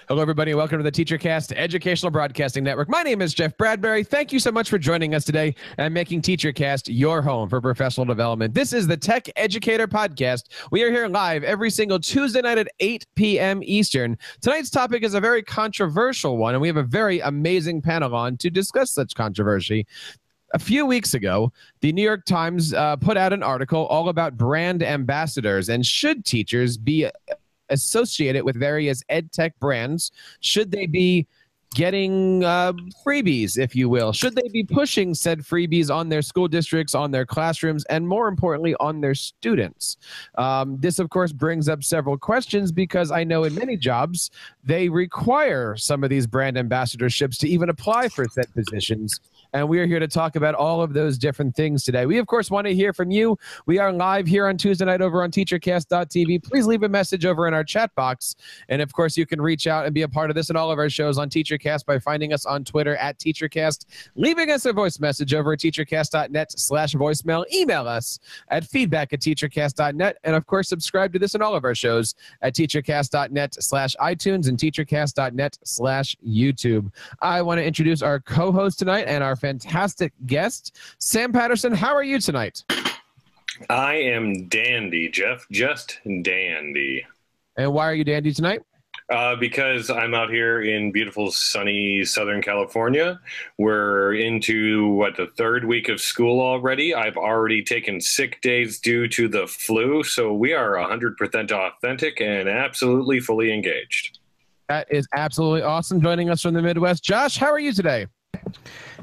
Hello, everybody, and welcome to the TEACHERCAST Educational Broadcasting Network. My name is Jeff Bradbury. Thank you so much for joining us today and making TEACHERCAST your home for professional development. This is the TechEducator Podcast. We are here live every single Tuesday night at 8 p.m. Eastern. Tonight's topic is a very controversial one, and we have a very amazing panel on to discuss such controversy. A few weeks ago, the New York Times put out an article all about brand ambassadors and should teachers be associated with various Edtech brands. Should they be getting freebies, if you will? Should they be pushing said freebies on their school districts, on their classrooms, and more importantly, on their students? This, of course, brings up several questions because I know in many jobs, they require some of these brand ambassadorships to even apply for said positions. And we are here to talk about all of those different things today. We, of course, want to hear from you. We are live here on Tuesday night over on TeacherCast.tv. Please leave a message over in our chat box. And, of course, you can reach out and be a part of this and all of our shows on TeacherCast by finding us on Twitter at TeacherCast, leaving us a voice message over at teachercast.net/voicemail. Email us at feedback@teachercast.net. And, of course, subscribe to this and all of our shows at teachercast.net/iTunes and teachercast.net/YouTube. I want to introduce our co-host tonight and our fantastic guest, Sam Patterson. How are you tonight? I am dandy, Jeff. Just dandy. And why are you dandy tonight? Because I'm out here in beautiful, sunny Southern California. We're into, the third week of school already. I've already taken sick days due to the flu, so we are 100% authentic and absolutely fully engaged. That is absolutely awesome. Joining us from the Midwest, Josh, how are you today?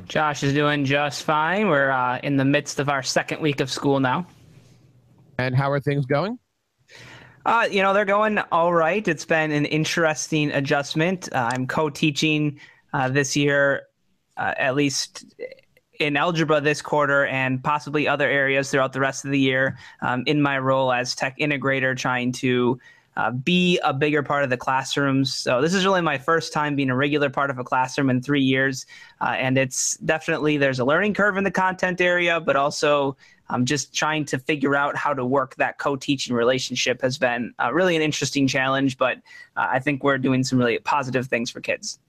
Josh is doing just fine. We're in the midst of our second week of school now. And how are things going? They're going all right. It's been an interesting adjustment. I'm co-teaching this year, at least in algebra this quarter and possibly other areas throughout the rest of the year in my role as tech integrator, trying to be a bigger part of the classrooms. So this is really my first time being a regular part of a classroom in 3 years. And it's definitely, there's a learning curve in the content area, but also just trying to figure out how to work that co-teaching relationship has been really an interesting challenge. But I think we're doing some really positive things for kids.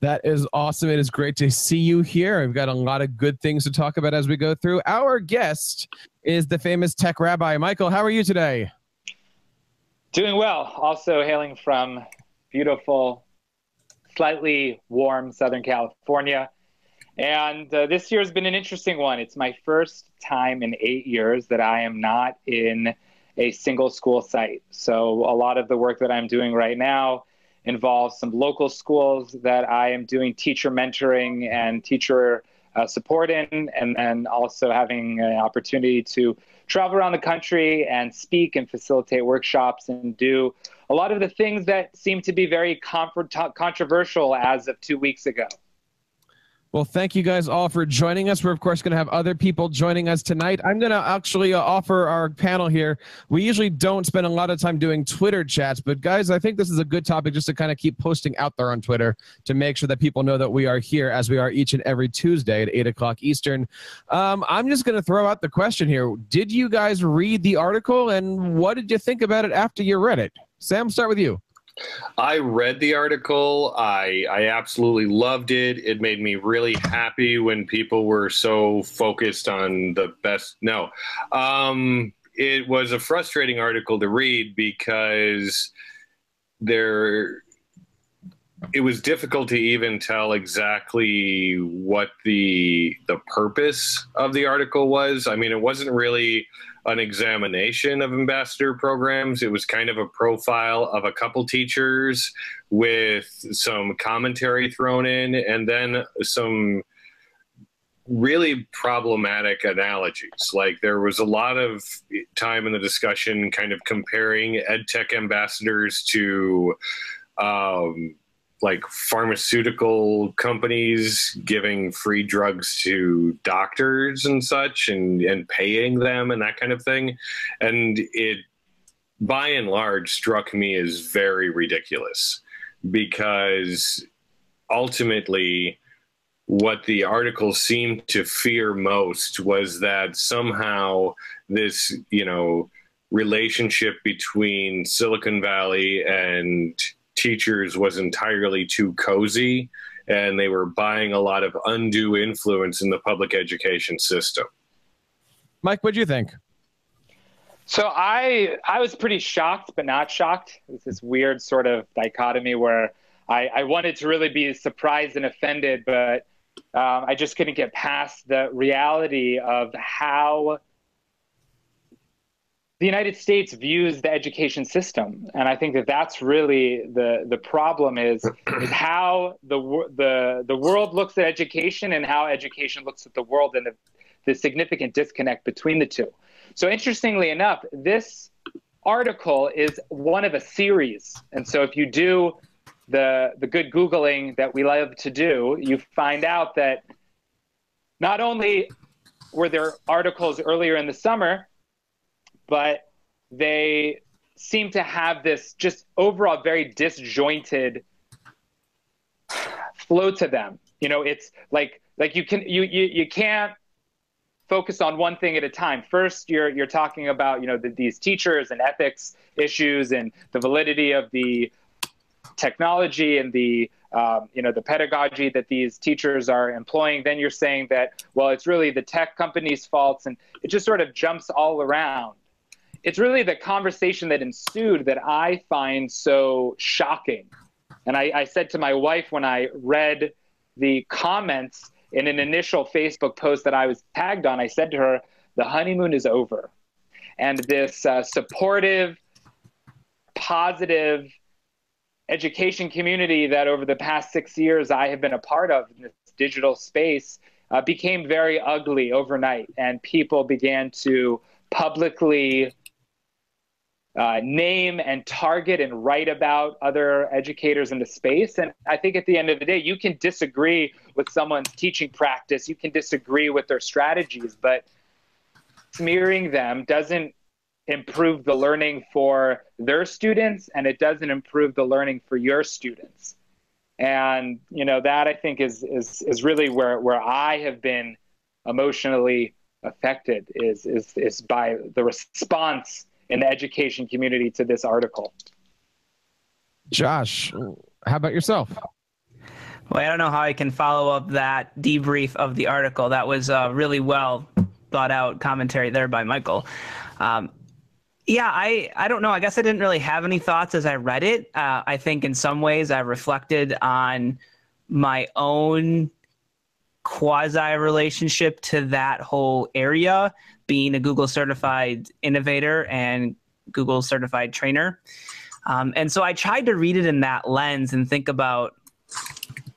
That is awesome. It is great to see you here. We've got a lot of good things to talk about as we go through. Our guest is the famous tech rabbi. Michael, how are you today? Doing well. Also hailing from beautiful, slightly warm Southern California. And this year has been an interesting one. It's my first time in 8 years that I am not in a single school site. So a lot of the work that I'm doing right now involves some local schools that I am doing teacher mentoring and teacher support in, and also having an opportunity to travel around the country and speak and facilitate workshops and do a lot of the things that seem to be very controversial as of 2 weeks ago. Well, thank you guys all for joining us. We're, of course, going to have other people joining us tonight. I'm going to actually offer our panel here. We usually don't spend a lot of time doing Twitter chats, but guys, I think this is a good topic just to kind of keep posting out there on Twitter to make sure that people know that we are here as we are each and every Tuesday at 8 o'clock Eastern. I'm just going to throw out the question here. Did you guys read the article, and what did you think about it after you read it? Sam, start with you. I read the article. I absolutely loved it. It made me really happy when people were so focused on the best. No, it was a frustrating article to read because it was difficult to even tell exactly what the purpose of the article was. I mean, it wasn't really an examination of ambassador programs. It was kind of a profile of a couple teachers with some commentary thrown in, and then some really problematic analogies. Like, there was a lot of time in the discussion kind of comparing Edtech ambassadors to like pharmaceutical companies giving free drugs to doctors and such, and paying them and that kind of thing. And it, by and large, struck me as very ridiculous, because ultimately what the article seemed to fear most was that somehow this, relationship between Silicon Valley and teachers was entirely too cozy, and they were buying a lot of undue influence in the public education system. Mike, what do you think? So I was pretty shocked, but not shocked. It's this weird sort of dichotomy where I wanted to really be surprised and offended, but I just couldn't get past the reality of how the United States views the education system. And I think that that's really the problem is how the world looks at education and how education looks at the world, and the significant disconnect between the two. So interestingly enough, this article is one of a series. And so if you do the good Googling that we love to do, you find out that not only were there articles earlier in the summer, but they seem to have this just overall very disjointed flow to them. You know, it's like you can't focus on one thing at a time. First, you're talking about, you know, these teachers and ethics issues and the validity of the technology and the you know, the pedagogy that these teachers are employing. Then you're saying that, well, it's really the tech companies' faults, and it just sort of jumps all around. It's really the conversation that ensued that I find so shocking. And I said to my wife when I read the comments in an initial Facebook post that I was tagged on, I said to her, the honeymoon is over. And this supportive, positive education community that over the past 6 years I have been a part of in this digital space became very ugly overnight. And people began to publicly name and target and write about other educators in the space. And I think at the end of the day, you can disagree with someone's teaching practice, you can disagree with their strategies, but smearing them doesn't improve the learning for their students, and it doesn't improve the learning for your students. And, you know, that I think is really where I have been emotionally affected is by the response in the education community to this article. Josh, how about yourself? Well, I don't know how I can follow up that debrief of the article. That was really well thought out commentary there by Michael. Yeah, I don't know. I guess I didn't really have any thoughts as I read it. I think in some ways I reflected on my own quasi-relationship to that whole area, being a Google certified innovator and Google certified trainer. And so I tried to read it in that lens and think about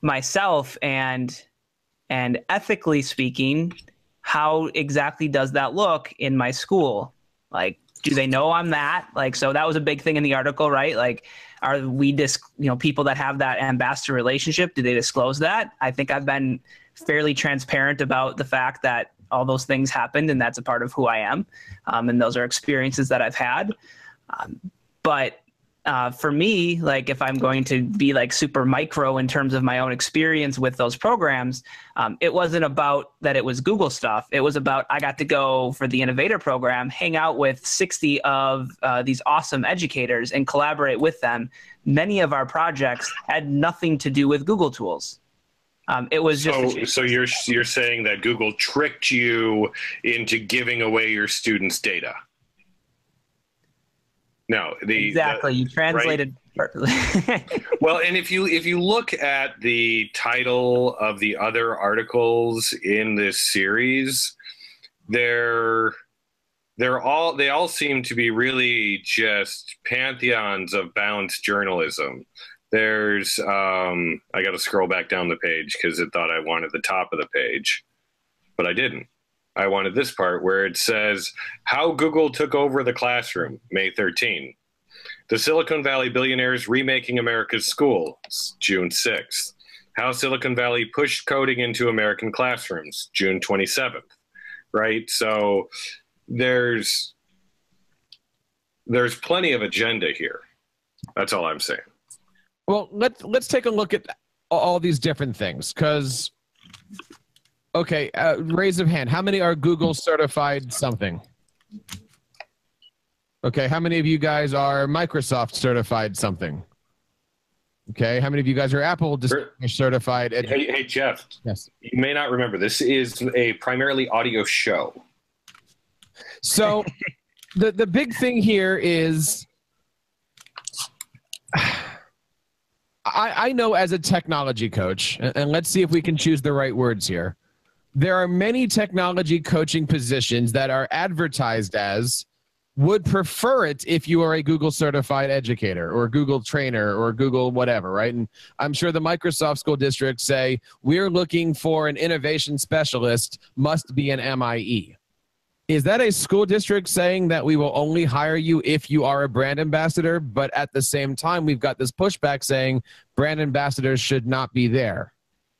myself and ethically speaking, how exactly does that look in my school? Like, do they know I'm that? Like, so that was a big thing in the article, right? Like, are we people that have that ambassador relationship, do they disclose that? I think I've been fairly transparent about the fact that all those things happened, and that's a part of who I am. And those are experiences that I've had. But for me, like, if I'm going to be like super micro in terms of my own experience with those programs, it wasn't about that it was Google stuff. It was about, I got to go for the Innovator program, hang out with 60 of these awesome educators and collaborate with them. Many of our projects had nothing to do with Google tools. It was just so you're saying that Google tricked you into giving away your students' data? No, exactly. You translated perfectly. Well, and if you look at the title of the other articles in this series, they all seem to be really just pantheons of balanced journalism. There's I got to scroll back down the page because it thought I wanted the top of the page, but I didn't. I wanted this part where it says, how Google took over the classroom, May 13. The Silicon Valley billionaires remaking America's schools, June 6th. How Silicon Valley pushed coding into American classrooms, June 27th. Right? So there's plenty of agenda here. That's all I'm saying. Well, let's take a look at all these different things, because, okay, raise of hand. How many are Google certified something? Okay, how many of you guys are Microsoft certified something? Okay. How many of you guys are Apple certified? Hey, Jeff. Yes. You may not remember, this is a primarily audio show. So the big thing here is I know as a technology coach, and let's see if we can choose the right words here. There are many technology coaching positions that are advertised as would prefer it if you are a Google certified educator or Google trainer or Google whatever, right? And I'm sure the Microsoft school districts say, we're looking for an innovation specialist, must be an MIE. Is that a school district saying that we will only hire you if you are a brand ambassador, but at the same time, we've got this pushback saying brand ambassadors should not be there?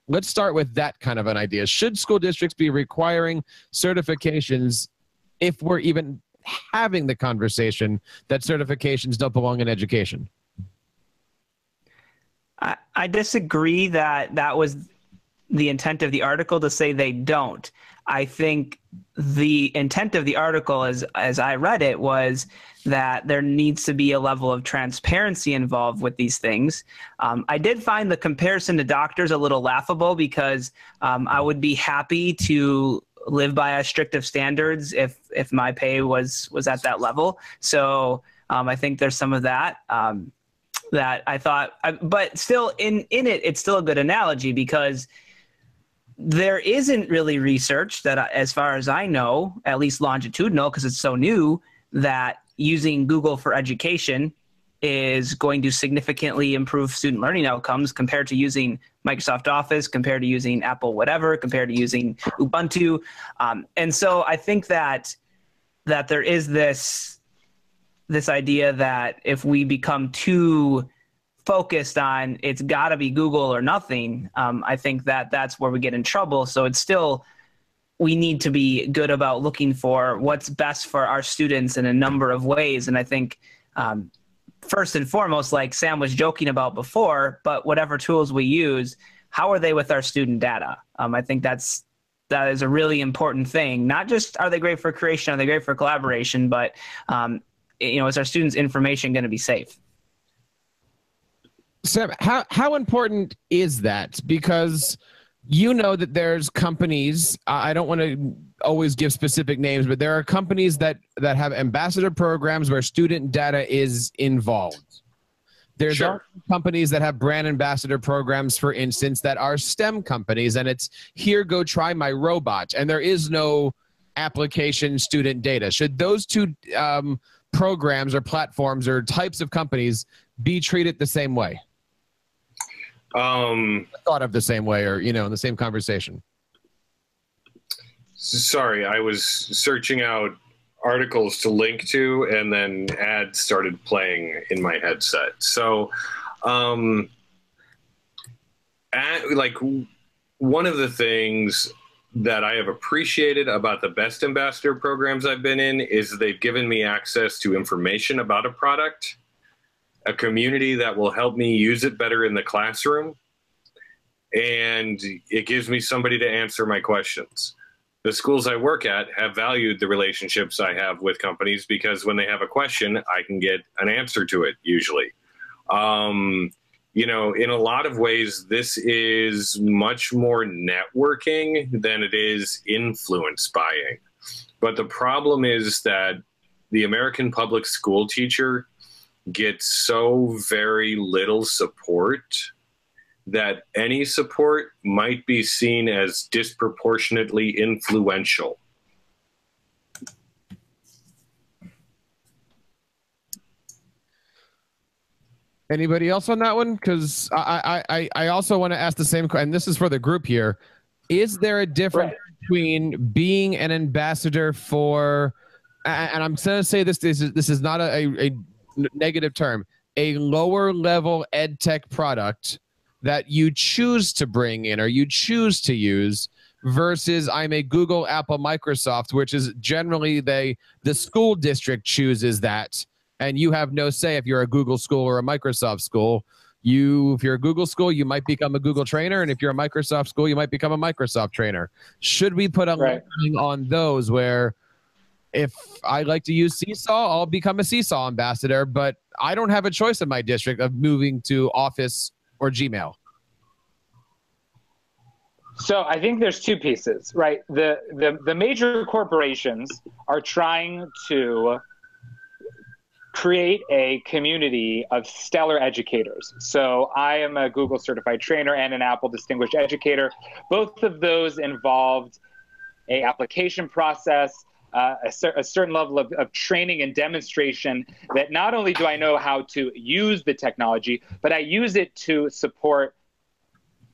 Let's start with that kind of an idea. Should school districts be requiring certifications if we're even having the conversation that certifications don't belong in education? I disagree that that was the intent of the article to say they don't. I think the intent of the article, as I read it, was that there needs to be a level of transparency involved with these things. I did find the comparison to doctors a little laughable because I would be happy to live by as strict of standards if my pay was at that level. So I think there's some of that that I thought, but still in it, it's still a good analogy because there isn't really research that, as far as I know, at least longitudinal, because it's so new, that using Google for education is going to significantly improve student learning outcomes compared to using Microsoft Office, compared to using Apple whatever, compared to using Ubuntu. And so I think that there is this idea that if we become too focused on it's got to be Google or nothing, I think that's where we get in trouble. So it's still, we need to be good about looking for what's best for our students in a number of ways. And I think first and foremost, like Sam was joking about before, but whatever tools we use, how are they with our student data? I think that is a really important thing. Not just are they great for creation, are they great for collaboration, but is our students' information going to be safe? Sam, how important is that? Because you know that there's companies, I don't want to always give specific names, but there are companies that have ambassador programs where student data is involved. There's Sure. companies that have brand ambassador programs, for instance, that are STEM companies, and it's here, go try my robot, and there is no application student data. Should those two programs or platforms or types of companies be treated the same way? Thought of the same way, or in the same conversation? Sorry, I was searching out articles to link to, and then ads started playing in my headset. So, one of the things that I have appreciated about the best ambassador programs I've been in is they've given me access to information about a product, a community that will help me use it better in the classroom, and it gives me somebody to answer my questions. The schools I work at have valued the relationships I have with companies because when they have a question, I can get an answer to it usually. In a lot of ways, this is much more networking than it is influence buying. But the problem is that the American public school teacher gets so very little support that any support might be seen as disproportionately influential. Anybody else on that one? Because I also want to ask the same question, and this is for the group here. Is there a difference between being an ambassador for, and I'm going to say this is not a negative term, a lower level EdTech product that you choose to bring in or you choose to use versus I'm a Google, Apple, Microsoft, which is generally the school district chooses that, and you have no say if you're a Google school or a Microsoft school. If you're a Google school, you might become a Google trainer, and if you're a Microsoft school, you might become a Microsoft trainer. Should we put a line on those where if I like to use Seesaw, I'll become a Seesaw ambassador, but I don't have a choice in my district of moving to Office or Gmail? So I think there's two pieces, right? The major corporations are trying to create a community of stellar educators. So I am a Google certified trainer and an Apple distinguished educator. Both of those involved a application process, a certain level of training and demonstration that not only do I know how to use the technology, but I use it to support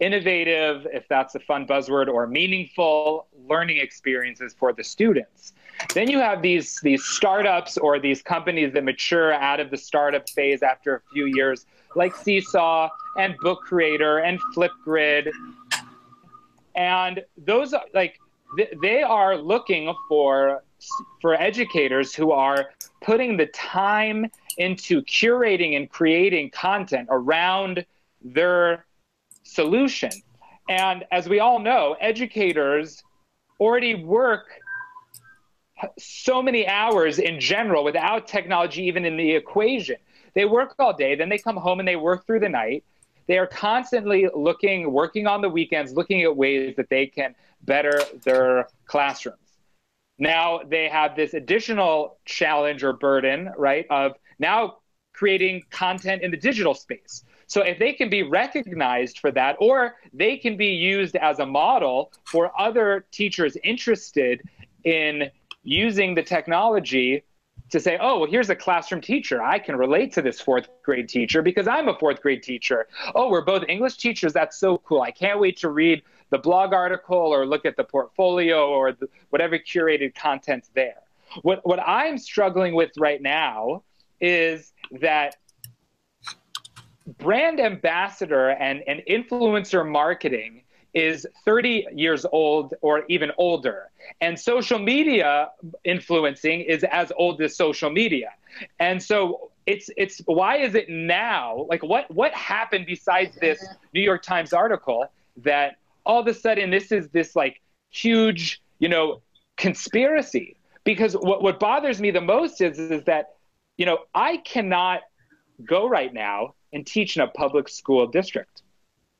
innovative, if that's a fun buzzword, or meaningful learning experiences for the students. Then you have these startups or these companies that mature out of the startup phase after a few years, like Seesaw and Book Creator and Flipgrid. And those are like, they are looking for educators who are putting the time into curating and creating content around their solution. And as we all know, educators already work so many hours in general without technology even in the equation. They work all day, then they come home and they work through the night. They are constantly working on the weekends, looking at ways that they can better their classrooms. Now they have this additional challenge or burden, right, of now creating content in the digital space. So if they can be recognized for that, or they can be used as a model for other teachers interested in using the technology to say, oh, well, here's a classroom teacher. I can relate to this fourth grade teacher because I'm a fourth grade teacher. Oh, we're both English teachers. That's so cool. I can't wait to read the blog article or look at the portfolio or whatever curated content's there. What I'm struggling with right now is that brand ambassador and influencer marketing is 30 years old or even older. And social media influencing is as old as social media. And so it's why is it now? Like what happened besides this New York Times article that all of a sudden this is this like huge, conspiracy? Because what bothers me the most is that, I cannot go right now and teach in a public school district.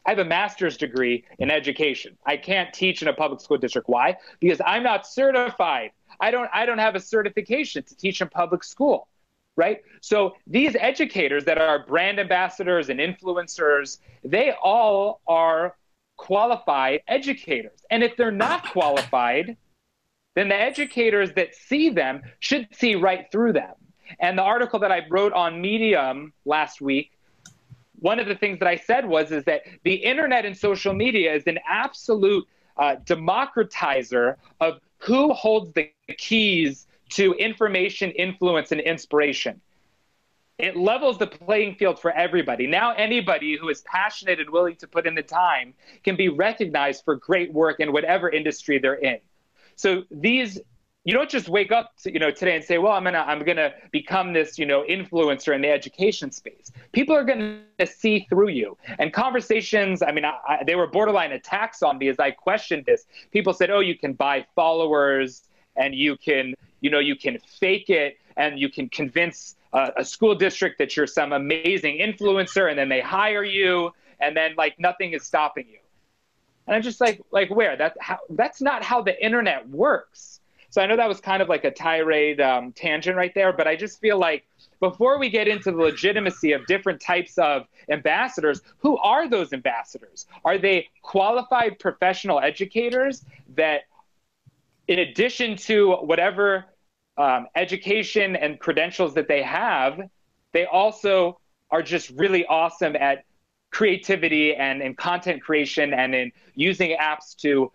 I have a master's degree in education. I can't teach in a public school district. Why? Because I'm not certified. I don't have a certification to teach in public school, right? So these educators that are brand ambassadors and influencers, they all are qualified educators. And if they're not qualified, then the educators that see them should see right through them. And the article that I wrote on Medium last week, one of the things that I said is that the internet and social media is an absolute democratizer of who holds the keys to information, influence, and inspiration. It levels the playing field for everybody. Now anybody who is passionate and willing to put in the time can be recognized for great work in whatever industry they're in. So you don't just wake up today and say, well, I'm gonna become this influencer in the education space. People are gonna see through you. And conversations, they were borderline attacks on me as I questioned this. People said, oh, you can buy followers and you can fake it and you can convince a school district that you're some amazing influencer, and then they hire you, and then like nothing is stopping you. And I'm just like where? That's not how the internet works. So I know that was kind of like a tirade tangent right there, but I just feel like before we get into the legitimacy of different types of ambassadors, who are those ambassadors? Are they qualified professional educators that, in addition to whatever education and credentials that they have, they also are just really awesome at creativity and in content creation and in using apps to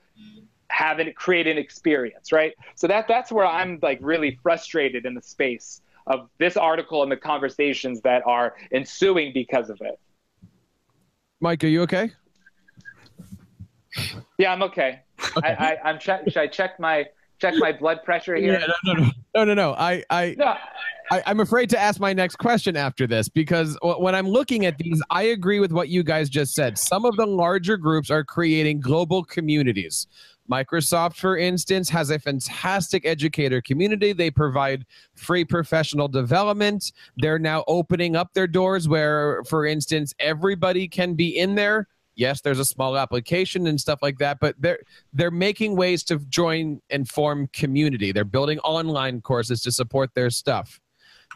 create an experience, right? So that's where I'm like really frustrated in the space of this article and the conversations that are ensuing because of it. Mike, are you okay? Yeah, I'm okay. Should I check my blood pressure here? Yeah, no. I'm afraid to ask my next question after this, because when I'm looking at these, I agree with what you guys just said. Some of the larger groups are creating global communities. Microsoft, for instance, has a fantastic educator community. They provide free professional development. They're now opening up their doors where, for instance, everybody can be in there. Yes, there's a small application and stuff like that, but they're making ways to join and form community. They're building online courses to support their stuff.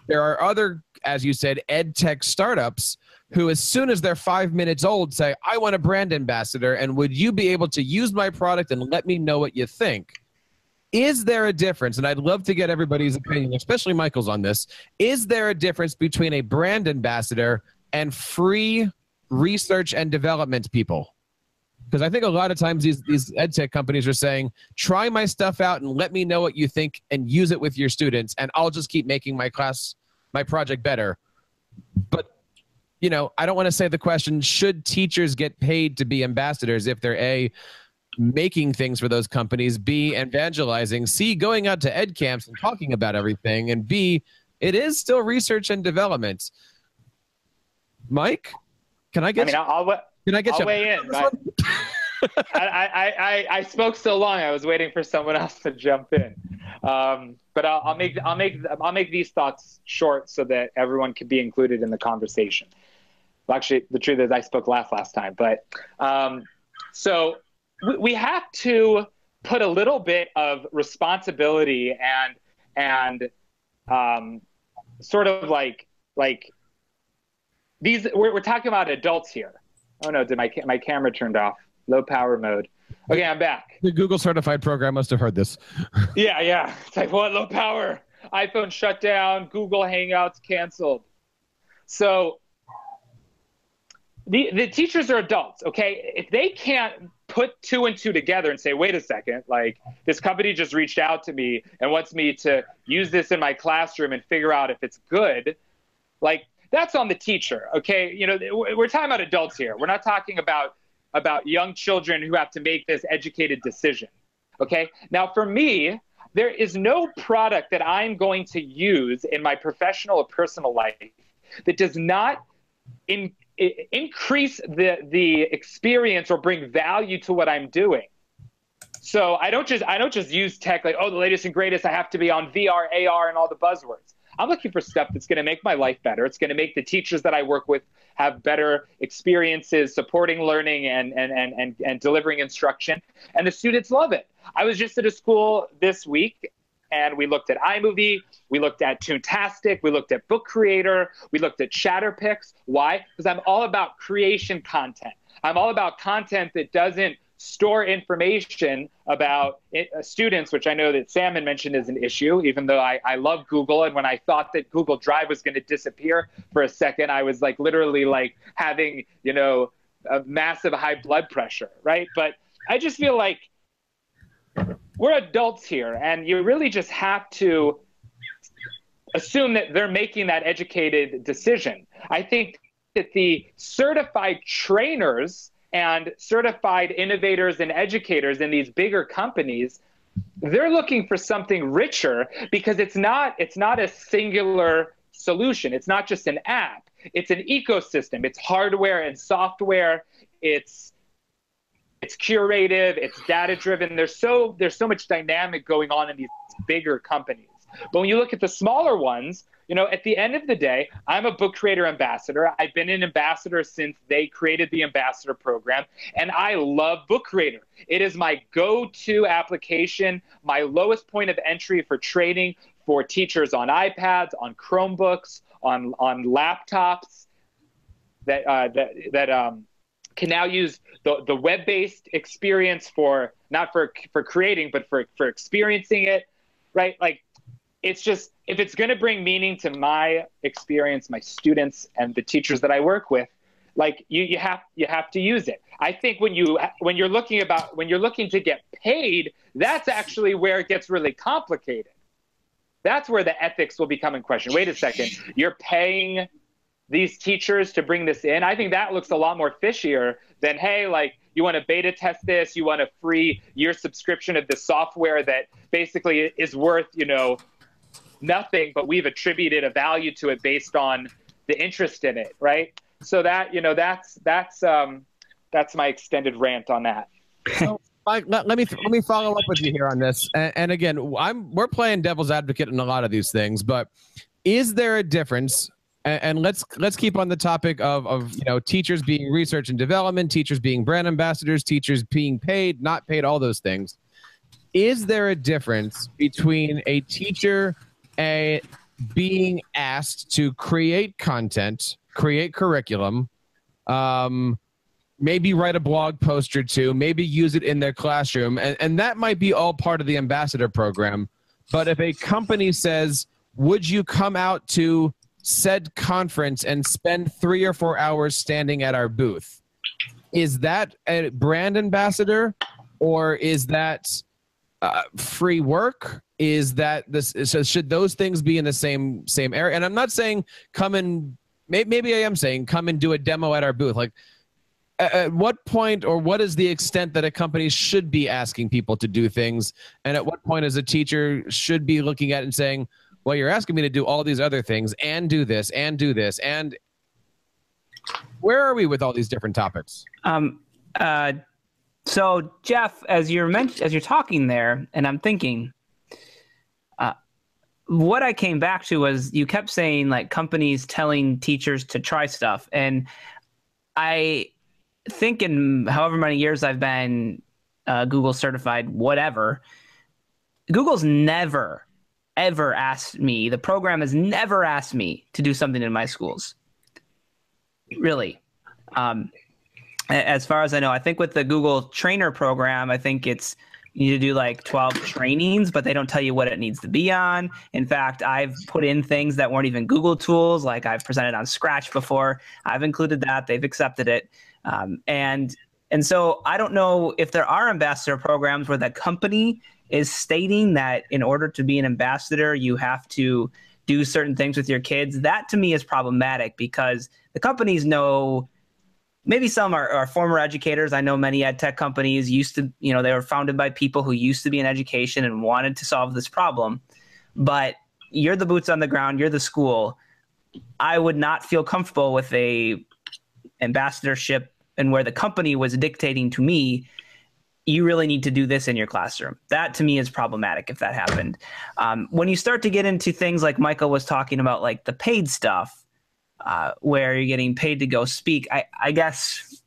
There are other, as you said, EdTech startups who, as soon as they're 5 minutes old, say, I want a brand ambassador, and would you be able to use my product and let me know what you think? Is there a difference? And I'd love to get everybody's opinion, especially Michael's on this. Is there a difference between a brand ambassador and free research and development people? Because I think a lot of times these EdTech companies are saying, try my stuff out and let me know what you think and use it with your students, and I'll just keep making my project better. But, you know, I don't want to say the question, should teachers get paid to be ambassadors if they're A, making things for those companies, B, evangelizing, C, going out to ed camps and talking about everything, and B, it is still research and development. Mike, can I get I'll weigh in. I spoke so long, I was waiting for someone else to jump in. But I'll make these thoughts short so that everyone can be included in the conversation. Well, actually, the truth is I spoke last time. But so we have to put a little bit of responsibility and sort of like these. We're talking about adults here. Oh no, did my camera turned off? Low power mode. Okay, I'm back. The Google certified program must have heard this. Yeah. It's like, what? Low power. iPhone shut down. Google Hangouts canceled. So the teachers are adults, okay? If they can't put 2 and 2 together and say, wait a second, like this company just reached out to me and wants me to use this in my classroom and figure out if it's good, like that's on the teacher, okay? You know, we're talking about adults here. We're not talking about young children who have to make this educated decision, okay? Now, for me, there is no product that I'm going to use in my professional or personal life that does not increase the experience or bring value to what I'm doing. So I don't just use tech like, oh, the latest and greatest, I have to be on VR, AR, and all the buzzwords. I'm looking for stuff that's going to make my life better. It's going to make the teachers that I work with have better experiences supporting learning and delivering instruction. And the students love it. I was just at a school this week, and we looked at iMovie, we looked at Toontastic, we looked at Book Creator, we looked at Chatterpix. Why? Because I'm all about creation content. I'm all about content that doesn't store information about students, which I know that Sam had mentioned is an issue, even though I love Google. And when I thought that Google Drive was going to disappear for a second, I was like literally like having, you know, a massive high blood pressure, right? But I just feel like we're adults here, and you really just have to assume that they're making that educated decision. I think that the certified trainers and certified innovators and educators in these bigger companies, they're looking for something richer because it's not a singular solution. It's not just an app. It's an ecosystem. It's hardware and software. It's curative. It's data driven. There's so much dynamic going on in these bigger companies. But when you look at the smaller ones, you know, at the end of the day, I'm a book creator ambassador. I've been an ambassador since they created the ambassador program, and I love Book Creator. It is my go-to application, my lowest point of entry for training for teachers on iPads, on Chromebooks, on laptops that can now use the web-based experience for not for creating, but for experiencing it, right? Like, it's just, if it's going to bring meaning to my experience, my students, and the teachers that I work with, like you have to use it. I think when you're looking to get paid, that's actually where it gets really complicated. That's where the ethics will become in question. Wait a second, you're paying these teachers to bring this in? I think that looks a lot more fishier than, hey, like, you want to beta test this, you want a free year subscription of the software that basically is worth, you know, nothing, but we've attributed a value to it based on the interest in it, right? So that, you know, that's my extended rant on that. Mike, let me follow up with you here on this. And again, we're playing devil's advocate in a lot of these things, but is there a difference? And let's keep on the topic of teachers being research and development, teachers being brand ambassadors, teachers being paid, not paid, all those things. Is there a difference between a teacher being asked to create content, create curriculum, maybe write a blog post or two, maybe use it in their classroom, and that might be all part of the ambassador program. But if a company says, would you come out to said conference and spend 3 or 4 hours standing at our booth, is that a brand ambassador, or is that free work? Is that this? So should those things be in the same area? And I'm not saying come and maybe I am saying come and do a demo at our booth. Like, at what point, or what is the extent that a company should be asking people to do things, and at what point as a teacher should be looking at it and saying, well, you're asking me to do all these other things and do this and do this, and where are we with all these different topics? So Jeff, as you're talking there, and I'm thinking, what I came back to was you kept saying like companies telling teachers to try stuff, and I think in however many years I've been Google certified, whatever, Google's never, ever asked me, the program has never asked me to do something in my schools. Really. As far as I know, I think with the Google trainer program, I think you need to do like 12 trainings, but they don't tell you what it needs to be on. In fact, I've put in things that weren't even Google tools. Like I've presented on Scratch before. I've included that. They've accepted it. And so I don't know if there are ambassador programs where the company is stating that in order to be an ambassador, you have to do certain things with your kids. That to me is problematic because the companies know, maybe some are former educators. I know many Edtech companies used to, they were founded by people who used to be in education and wanted to solve this problem. But you're the boots on the ground. You're the school. I would not feel comfortable with a ambassadorship and where the company was dictating to me, you really need to do this in your classroom. That to me is problematic if that happened. When you start to get into things like Michael was talking about, like the paid stuff, where you're getting paid to go speak, I guess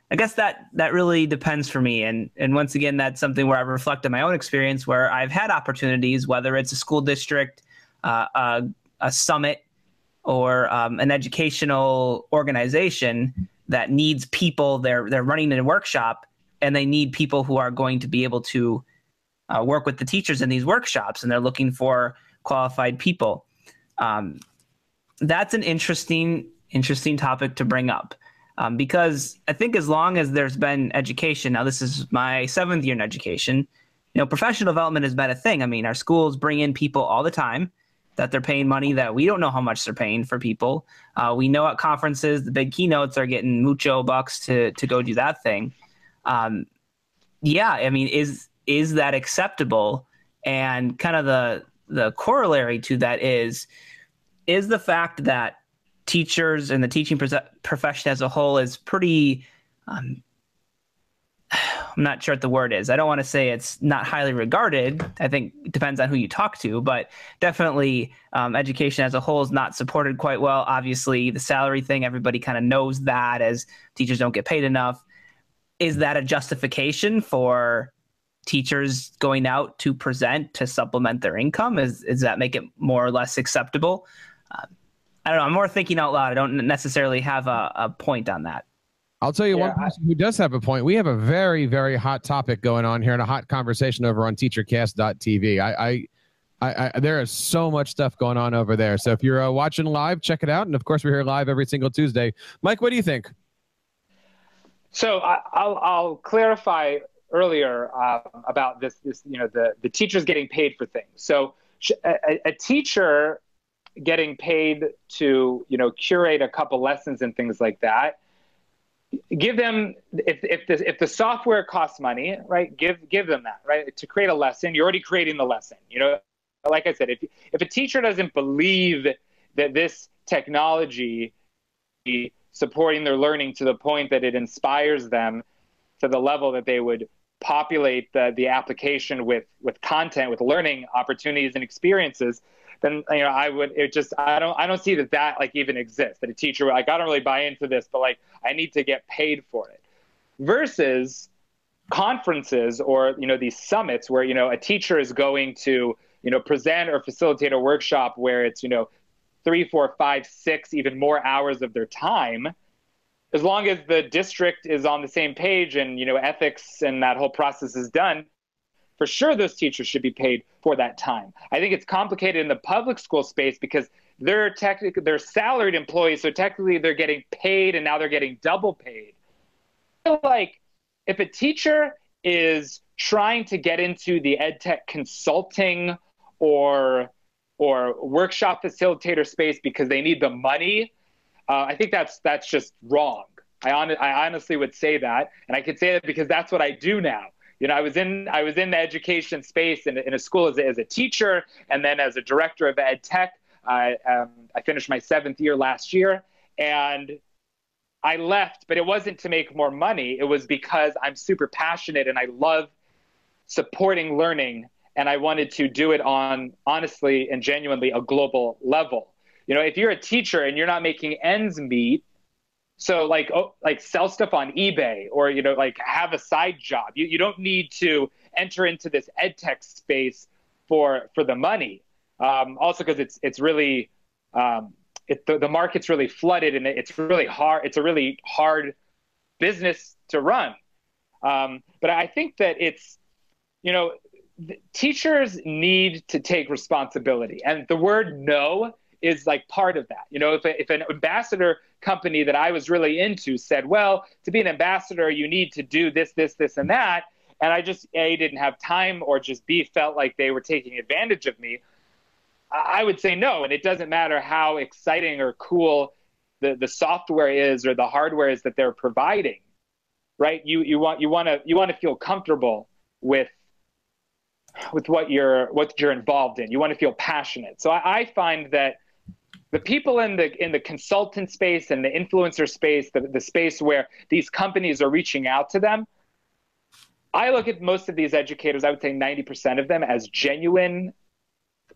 that really depends for me. And once again, that's something where I reflect on my own experience where I've had opportunities, whether it's a school district, a summit, or an educational organization that needs people. They're running a workshop and they need people who are going to be able to work with the teachers in these workshops, and they're looking for qualified people. That's an interesting topic to bring up because I think as long as there's been education, now this is my 7th year in education, professional development has been a thing. I mean, our schools bring in people all the time that they're paying money that we don't know how much they're paying for people. We know at conferences, the big keynotes are getting mucho bucks to go do that thing. Yeah, I mean, is that acceptable? And kind of the corollary to that is the fact that teachers and the teaching profession as a whole is pretty, I'm not sure what the word is. I don't want to say it's not highly regarded. I think it depends on who you talk to, but definitely education as a whole is not supported quite well. Obviously, the salary thing, everybody kind of knows that as teachers don't get paid enough. Is that a justification for teachers going out to present to supplement their income? Is that make it more or less acceptable? I don't know. I'm more thinking out loud. I don't necessarily have a point on that. I'll tell you one person who does have a point. We have a very, very hot topic going on here and a hot conversation over on TEACHERCAST.tv. There is so much stuff going on over there. So if you're watching live, check it out. And of course, we're here live every single Tuesday. Mike, what do you think? So I'll clarify earlier about this, the teachers getting paid for things. So a teacher getting paid to, curate a couple lessons and things like that, give them, if the software costs money, right, give them that, right? To create a lesson, you're already creating the lesson. Like I said, if a teacher doesn't believe that this technology supporting their learning to the point that it inspires them to the level that they would populate the application with content, with learning opportunities and experiences, then I don't see that like even exists. That a teacher, like, I don't really buy into this, but like I need to get paid for it. Versus conferences or these summits where a teacher is going to present or facilitate a workshop where it's 3, 4, 5, 6 even more hours of their time. As long as the district is on the same page and ethics and that whole process is done, for sure those teachers should be paid for that time. I think it's complicated in the public school space because they're salaried employees, so technically they're getting paid and now they're getting double paid. I feel like if a teacher is trying to get into the EdTech consulting or workshop facilitator space because they need the money, I think that's just wrong. I honestly would say that, and I could say that because that's what I do now. I was in the education space in a school as a teacher, and then as a director of EdTech. I finished my 7th year last year, and I left, but it wasn't to make more money. It was because I'm super passionate and I love supporting learning, and I wanted to do it on, honestly and genuinely, a global level. If you're a teacher and you're not making ends meet, so like sell stuff on eBay or like have a side job. You don't need to enter into this EdTech space for the money. Also because it's really the market's really flooded and it's really hard. It's a really hard business to run. But I think that it's teachers need to take responsibility, and the word no is like part of that. If an ambassador company that I was really into said, well, to be an ambassador, you need to do this, this, this, and that, and I just A, didn't have time, or just B, felt like they were taking advantage of me, I would say no. And it doesn't matter how exciting or cool the software is or the hardware is that they're providing, right? You want to feel comfortable with what you're involved in. You want to feel passionate. So I find that the people in the consultant space and the influencer space, the space where these companies are reaching out to them, I look at most of these educators, I would say 90% of them, as genuine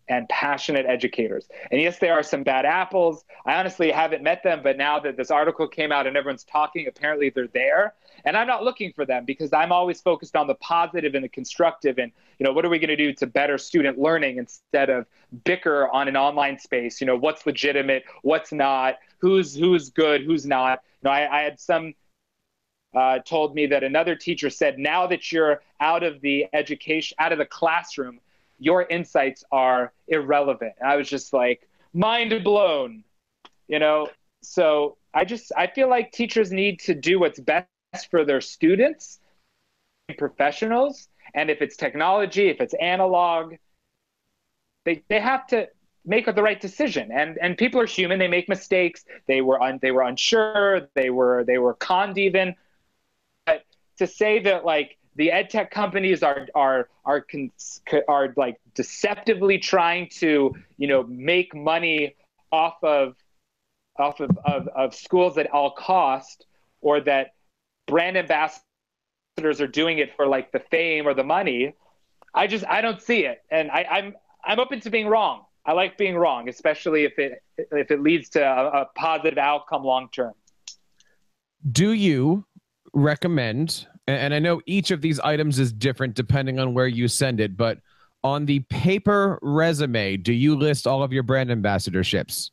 and passionate educators. And yes, there are some bad apples. I honestly haven't met them, but now that this article came out and everyone's talking, apparently they're there. And I'm not looking for them because I'm always focused on the positive and the constructive and, what are we going to do to better student learning instead of bicker on an online space, what's legitimate, what's not, who's good, who's not. I had some told me that another teacher said, now that you're out of the classroom, your insights are irrelevant. And I was just like, mind blown, So I feel like teachers need to do what's best for their students and professionals. And if it's technology, if it's analog, they have to make the right decision. And people are human. They make mistakes. They were unsure. They were conned even. But to say that like the EdTech companies are like deceptively trying to make money off of schools at all cost, or that brand ambassadors are doing it for like the fame or the money, I don't see it. And I'm open to being wrong. I like being wrong, especially if it leads to a positive outcome long term. Do you recommend, and I know each of these items is different depending on where you send it, but on the paper resume, do you list all of your brand ambassadorships?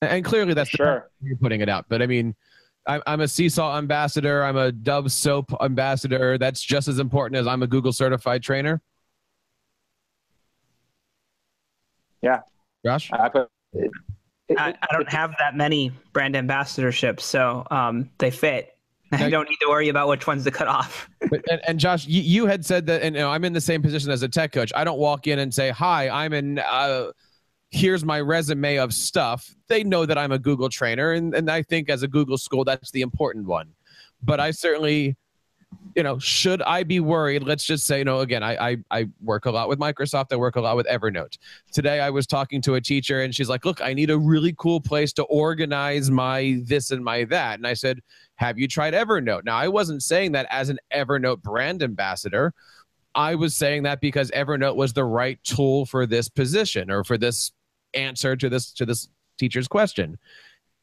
And clearly that's sure you're putting it out, but I mean, I'm a Seesaw ambassador. I'm a Dove soap ambassador. That's just as important as I'm a Google certified trainer. Yeah. Josh? I don't have that many brand ambassadorships, so they fit. I don't need to worry about which ones to cut off. And Josh, you had said that, and I'm in the same position as a tech coach. I don't walk in and say, hi, I'm in here's my resume of stuff. They know that I'm a Google trainer, and I think as a Google school, that's the important one. But I certainly should I be worried? Let's just say, again, I work a lot with Microsoft. I work a lot with Evernote. Today, I was talking to a teacher and she's like, look, I need a really cool place to organize my this and my that. And I said, have you tried Evernote? Now, I wasn't saying that as an Evernote brand ambassador. I was saying that because Evernote was the right tool for this position or for this answer to this teacher's question.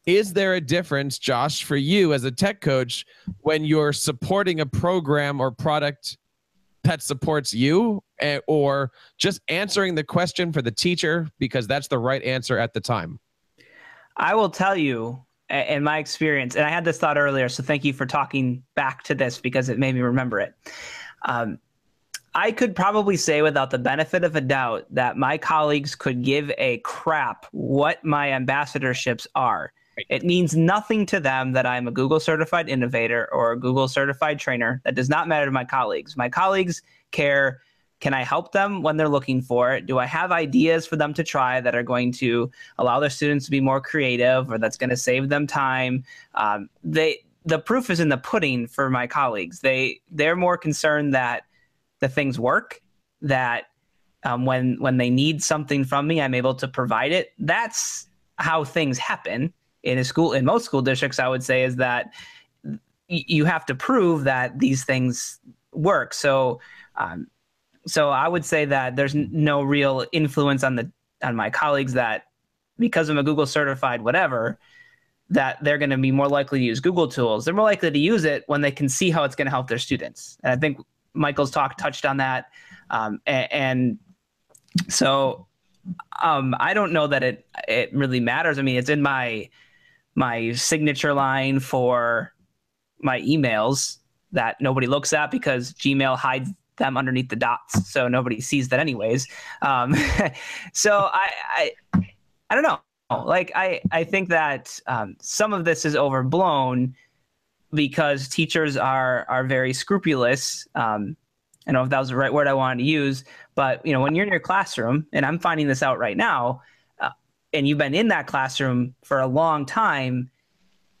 Is there a difference, Josh, for you as a tech coach when you're supporting a program or product that supports you, or just answering the question for the teacher because that's the right answer at the time? I will tell you, in my experience, and I had this thought earlier, so thank you for talking back to this because it made me remember it. I could probably say without the benefit of a doubt that my colleagues could give a crap what my ambassadorships are. It means nothing to them that I'm a Google certified innovator or a Google certified trainer. That does not matter to my colleagues. My colleagues care, can I help them when they're looking for it? Do I have ideas for them to try that are going to allow their students to be more creative or that's going to save them time? The proof is in the pudding for my colleagues. They're more concerned that the things work, that when they need something from me, I'm able to provide it. That's how things happen. In most school districts, I would say, is that you have to prove that these things work. So I would say that there's no real influence on my colleagues that because I'm a Google certified whatever, that they're going to be more likely to use Google tools. They're more likely to use it when they can see how it's going to help their students. And I think Michael's talk touched on that. And so I don't know that it really matters. I mean, it's in my signature line for my emails that nobody looks at because Gmail hides them underneath the dots, so nobody sees that anyways. So I don't know. Like I think that some of this is overblown because teachers are very scrupulous. I don't know if that was the right word I wanted to use, but when you're in your classroom, and I'm finding this out right now, and you've been in that classroom for a long time,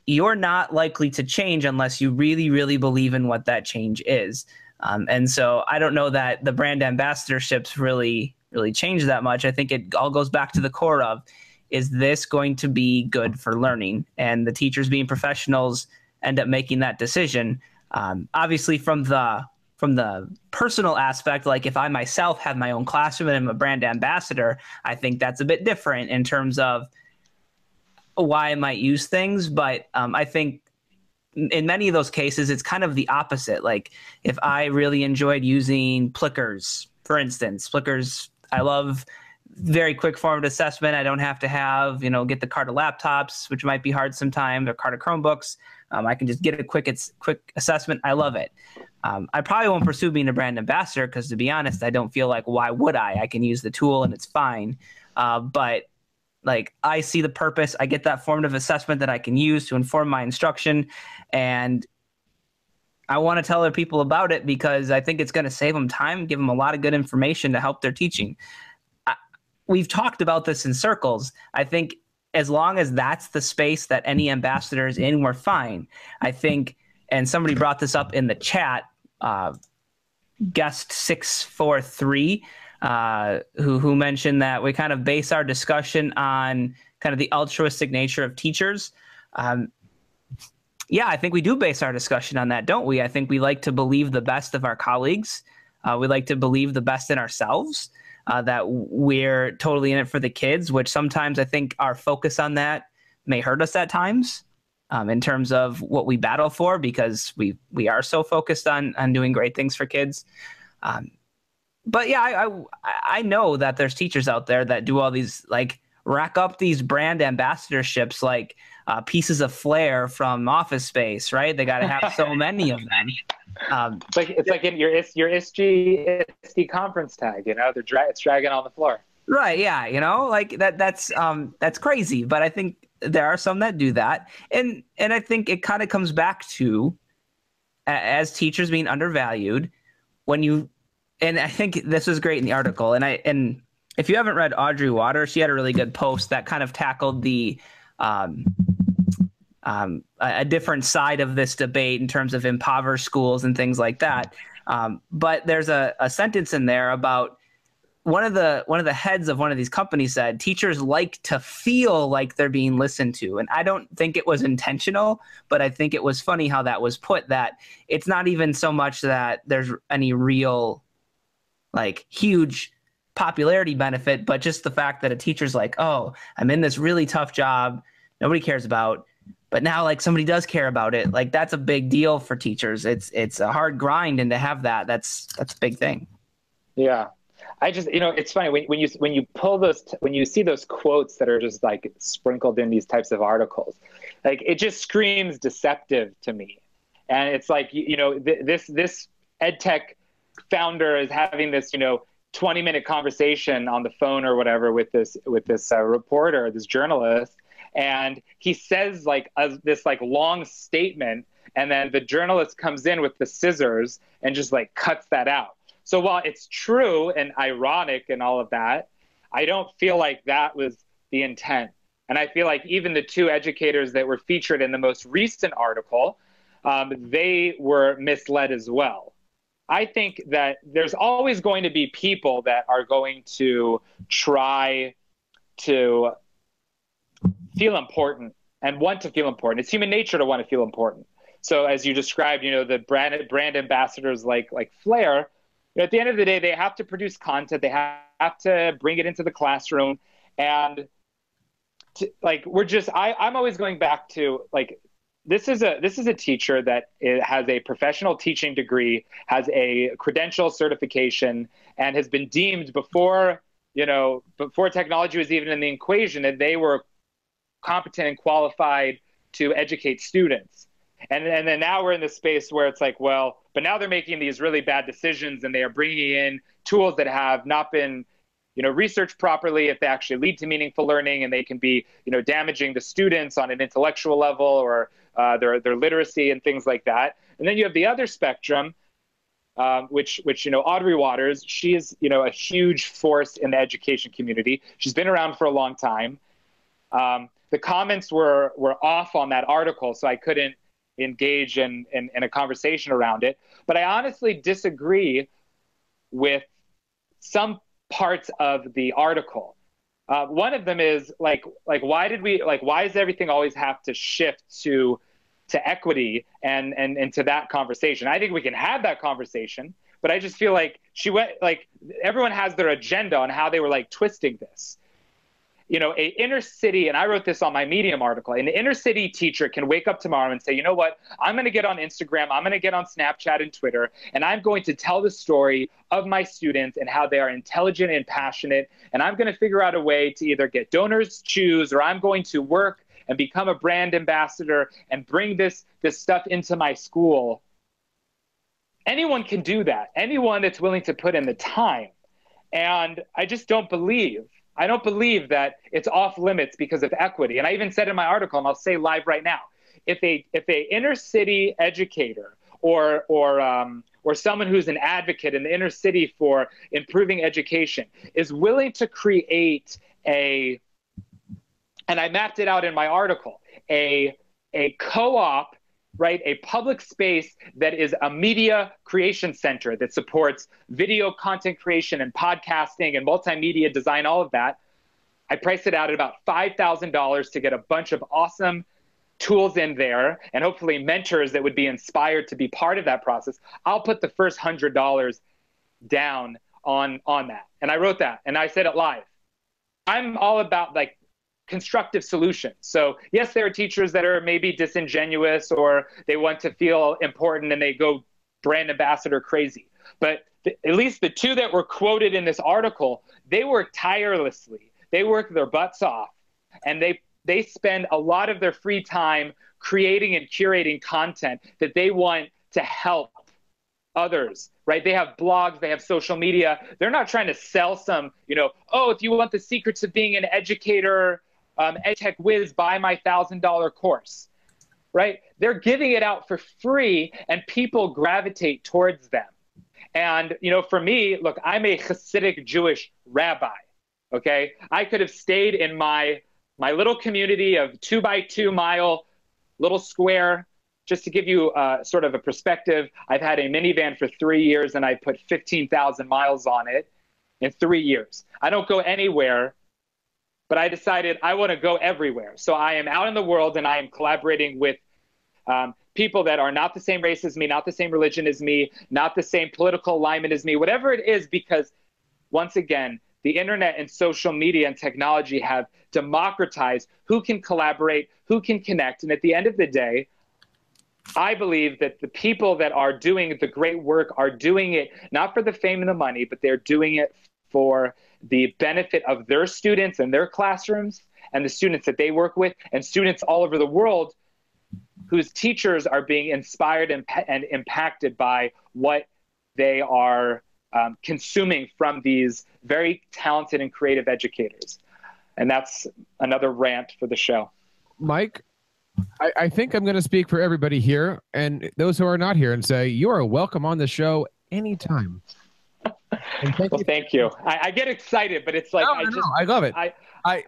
you're not likely to change unless you really, really believe in what that change is. And so I don't know that the brand ambassadorships really, really change that much. I think it all goes back to the core of, is this going to be good for learning? And the teachers being professionals end up making that decision. Obviously from the personal aspect, like if I myself have my own classroom and I'm a brand ambassador, I think that's a bit different in terms of why I might use things. But I think in many of those cases, it's kind of the opposite. Like if I really enjoyed using Plickers, for instance, Plickers, I love very quick formative assessment. I don't have to have, get the cart of laptops, which might be hard sometimes, or cart of Chromebooks. I can just get a quick assessment. I love it. I probably won't pursue being a brand ambassador because, to be honest, I don't feel like, why would I? I can use the tool and it's fine. But like I see the purpose. I get that formative assessment that I can use to inform my instruction. And I want to tell other people about it because I think it's going to save them time, give them a lot of good information to help their teaching. We've talked about this in circles. I think as long as that's the space that any ambassador is in, we're fine. I think, and somebody brought this up in the chat, guest 643, who mentioned that we kind of base our discussion on kind of the altruistic nature of teachers. Yeah, I think we do base our discussion on that, don't we? I think we like to believe the best of our colleagues. We like to believe the best in ourselves. That we're totally in it for the kids, which sometimes I think our focus on that may hurt us at times in terms of what we battle for, because we are so focused on doing great things for kids. But yeah, I know that there's teachers out there that do all these, like, rack up these brand ambassadorships like pieces of flair from Office Space, right? They got to have so many of them. It's like in your ISG conference tag, it's dragging on the floor. Right. Yeah. Like that's crazy. But I think there are some that do that. And I think it kind of comes back to, as teachers being undervalued, and I think this was great in the article. And if you haven't read Audrey Water, she had a really good post that kind of tackled the a different side of this debate in terms of impoverished schools and things like that. But there's a sentence in there about one of the heads of one of these companies said teachers like to feel like they're being listened to. And I don't think it was intentional, but I think it was funny how that was put, that it's not even so much that there's any real like huge popularity benefit, but just the fact that a teacher's like, oh, I'm in this really tough job nobody cares about, but now like somebody does care about it. Like that's a big deal for teachers. It's a hard grind, and to have that's a big thing. Yeah. I just, it's funny when you pull those, when you see those quotes that are just like sprinkled in these types of articles, like it just screams deceptive to me. And it's like, this EdTech founder is having this, 20-minute conversation on the phone or whatever with this reporter, this journalist. And he says this like long statement, and then the journalist comes in with the scissors and just like cuts that out. So while it's true and ironic and all of that, I don't feel like that was the intent. And I feel like even the two educators that were featured in the most recent article, they were misled as well. I think that there's always going to be people that are going to try to feel important and want to feel important. It's human nature to want to feel important. So as you described, the brand ambassadors like Flair, at the end of the day, they have to produce content. They have to bring it into the classroom. And I'm always going back to like, this is a teacher that has a professional teaching degree, has a credential certification, and has been deemed before technology was even in the equation, that they were competent and qualified to educate students. And then now we're in this space where it's like, well, but now they're making these really bad decisions, and they are bringing in tools that have not been, researched properly if they actually lead to meaningful learning, and they can be, damaging the students on an intellectual level or their literacy and things like that. And then you have the other spectrum, which Audrey Waters, she is, a huge force in the education community. She's been around for a long time. The comments were off on that article, so I couldn't engage in a conversation around it. But I honestly disagree with some parts of the article. One of them is why does everything always have to shift to equity and to that conversation? I think we can have that conversation, but I just feel like everyone has their agenda on how they were twisting this. A inner city, and I wrote this on my Medium article, an inner city teacher can wake up tomorrow and say, you know what, I'm going to get on Instagram, I'm going to get on Snapchat and Twitter, and I'm going to tell the story of my students and how they are intelligent and passionate, and I'm going to figure out a way to either get donors choose, or I'm going to work and become a brand ambassador and bring this stuff into my school. Anyone can do that. Anyone that's willing to put in the time. And I just don't believe that it's off limits because of equity. And I even said in my article, and I'll say live right now, if a inner city educator or someone who's an advocate in the inner city for improving education is willing to create and I mapped it out in my article, a co-op, right? A public space that is a media creation center that supports video content creation and podcasting and multimedia design, all of that. I priced it out at about $5,000 to get a bunch of awesome tools in there and hopefully mentors that would be inspired to be part of that process. I'll put the first $100 down on that. And I wrote that and I said it live. I'm all about constructive solutions. So yes, there are teachers that are maybe disingenuous or they want to feel important and they go brand ambassador crazy. But at least the two that were quoted in this article, they work tirelessly. They work their butts off, and they spend a lot of their free time creating and curating content that they want to help others, right? They have blogs, they have social media. They're not trying to sell some, if you want the secrets of being an educator, EdTech whiz, buy my $1,000 course, right? They're giving it out for free and people gravitate towards them. And, for me, look, I'm a Hasidic Jewish rabbi, okay? I could have stayed in my little community of 2 by 2 mile, little square. Just to give you sort of a perspective, I've had a minivan for 3 years, and I put 15,000 miles on it in 3 years. I don't go anywhere, but I decided I want to go everywhere. So I am out in the world, and I am collaborating with people that are not the same race as me, not the same religion as me, not the same political alignment as me, whatever it is, because once again, the internet and social media and technology have democratized who can collaborate, who can connect. And at the end of the day, I believe that the people that are doing the great work are doing it not for the fame and the money, but they're doing it for the benefit of their students and their classrooms and the students that they work with and students all over the world whose teachers are being inspired and impacted by what they are consuming from these very talented and creative educators. And that's another rant for the show. Mike, I think I'm going to speak for everybody here and those who are not here and say you are welcome on the show anytime. Thank you. I get excited, but it's like I love it. I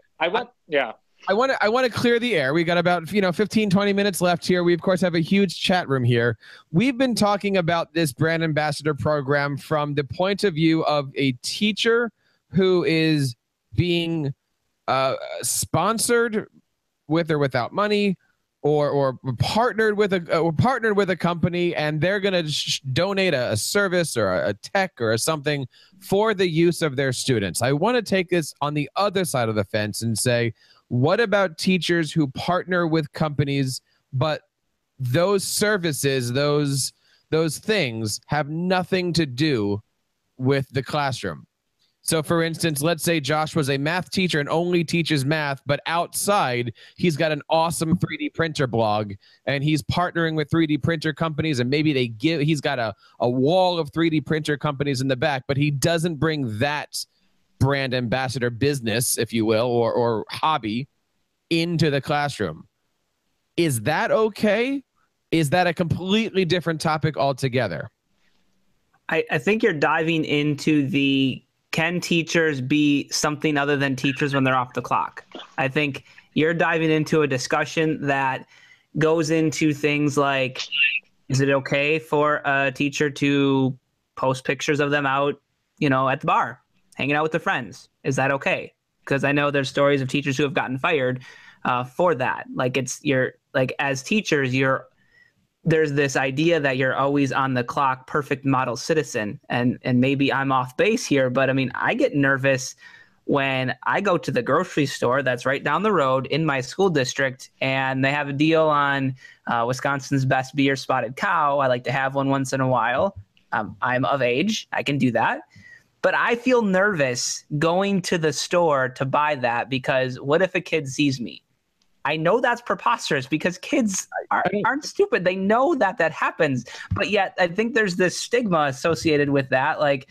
want to clear the air. We got about 15, 20 minutes left here. We of course have a huge chat room here. We've been talking about this brand ambassador program from the point of view of a teacher who is being sponsored with or without money, or partnered with a company, and they're going to donate a service or a tech or something for the use of their students. I want to take this on the other side of the fence and say, what about teachers who partner with companies, but those services, those things have nothing to do with the classroom? So, for instance, let's say Josh was a math teacher and only teaches math, but outside he's got an awesome 3D printer blog and he's partnering with 3D printer companies, and maybe he's got a wall of 3D printer companies in the back, but he doesn't bring that brand ambassador business, if you will, or hobby into the classroom. Is that okay? Is that a completely different topic altogether? I think you're diving into can teachers be something other than teachers when they're off the clock? I think you're diving into a discussion that goes into things like, is it okay for a teacher to post pictures of them out, at the bar, hanging out with their friends? Is that okay? Because I know there's stories of teachers who have gotten fired for that. As teachers, there's this idea that you're always on the clock, perfect model citizen. And maybe I'm off base here, but I mean, I get nervous when I go to the grocery store that's right down the road in my school district, and they have a deal on Wisconsin's best beer, Spotted Cow. I like to have one once in a while. I'm of age. I can do that. But I feel nervous going to the store to buy that, because what if a kid sees me? I know that's preposterous because kids aren't stupid. They know that happens. But yet I think there's this stigma associated with that. Like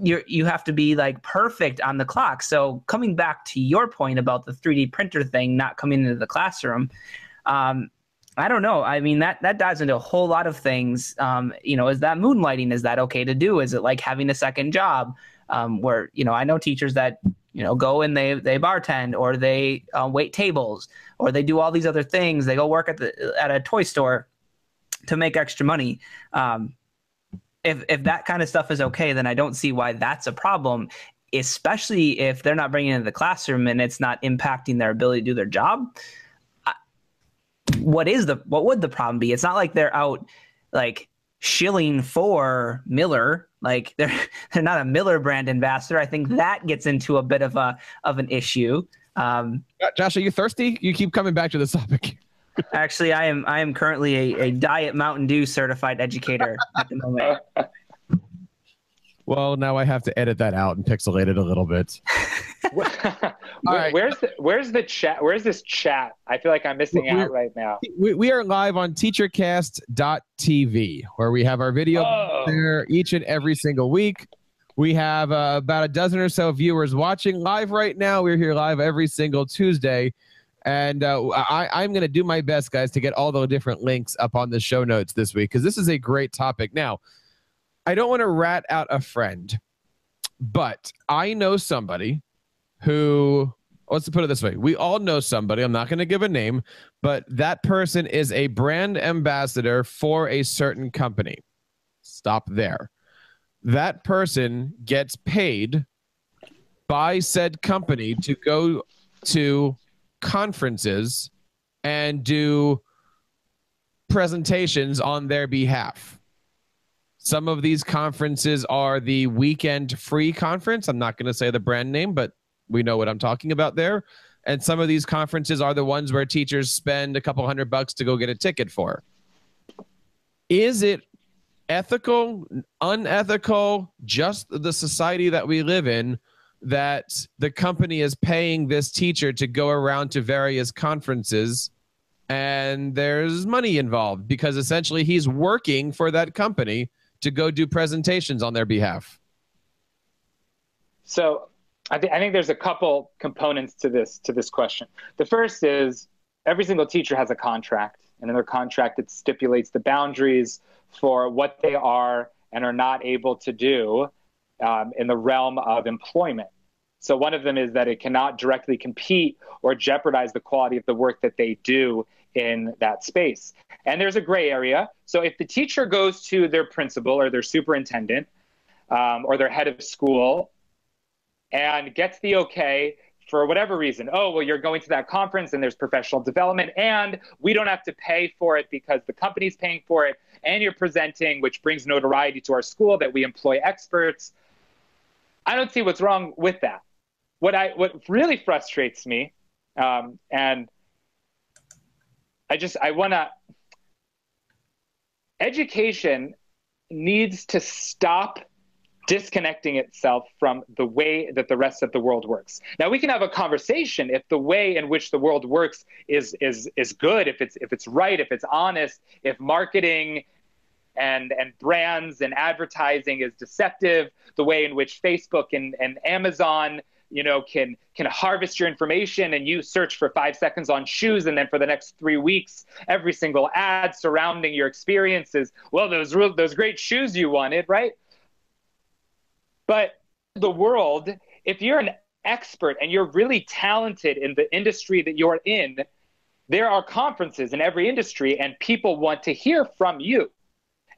you have to be like perfect on the clock. So coming back to your point about the 3D printer thing not coming into the classroom, I don't know. I mean, that dives into a whole lot of things. Is that moonlighting? Is that okay to do? Is it like having a second job? Where, I know teachers that, go and they bartend, or they wait tables, or they do all these other things. They go work at a toy store to make extra money. If that kind of stuff is okay, then I don't see why that's a problem, especially if they're not bringing it into the classroom and it's not impacting their ability to do their job. What would the problem be? It's not like they're out like shilling for Miller. Like they're not a Miller brand ambassador. I think that gets into a bit of an issue. Josh, are you thirsty? You keep coming back to this topic. Actually, I am currently a Diet Mountain Dew certified educator at the moment. Well, now I have to edit that out and pixelate it a little bit. Right. Where's the chat? Where's this chat? I feel like I'm missing out right now. We are live on TEACHERCAST.tv, where we have our video there each and every single week. We have about a dozen or so viewers watching live right now. We're here live every single Tuesday. And I'm going to do my best, guys, to get all the different links up on the show notes this week, because this is a great topic. Now, I don't want to rat out a friend, but I know somebody who let's put it this way. We all know somebody, I'm not going to give a name, but that person is a brand ambassador for a certain company. Stop there. That person gets paid by said company to go to conferences and do presentations on their behalf. Some of these conferences are the weekend free conference. I'm not going to say the brand name, but we know what I'm talking about there. And some of these conferences are the ones where teachers spend a couple $100 to go get a ticket for. Is it ethical, unethical, just the society that we live in, that the company is paying this teacher to go around to various conferences and there's money involved because essentially he's working for that company to go do presentations on their behalf? So I think there's a couple components to this question. The first is every single teacher has a contract, and in their contract it stipulates the boundaries for what they are and are not able to do in the realm of employment. So one of them is that it cannot directly compete or jeopardize the quality of the work that they do in that space. And there's a gray area. So if the teacher goes to their principal or their superintendent or their head of school and gets the okay for whatever reason, oh, well, you're going to that conference and there's professional development and we don't have to pay for it because the company's paying for it and you're presenting, which brings notoriety to our school that we employ experts. I don't see what's wrong with that. What really frustrates me, and education needs to stop disconnecting itself from the way that the rest of the world works. Now we can have a conversation if the way in which the world works is good, if it's right, if it's honest, if marketing and brands and advertising is deceptive, the way in which Facebook and Amazon can harvest your information and you search for 5 seconds on shoes and then for the next 3 weeks, every single ad surrounding your experiences, well, those great shoes you wanted, right? But the world, if you're an expert and you're really talented in the industry that you're in, there are conferences in every industry and people want to hear from you.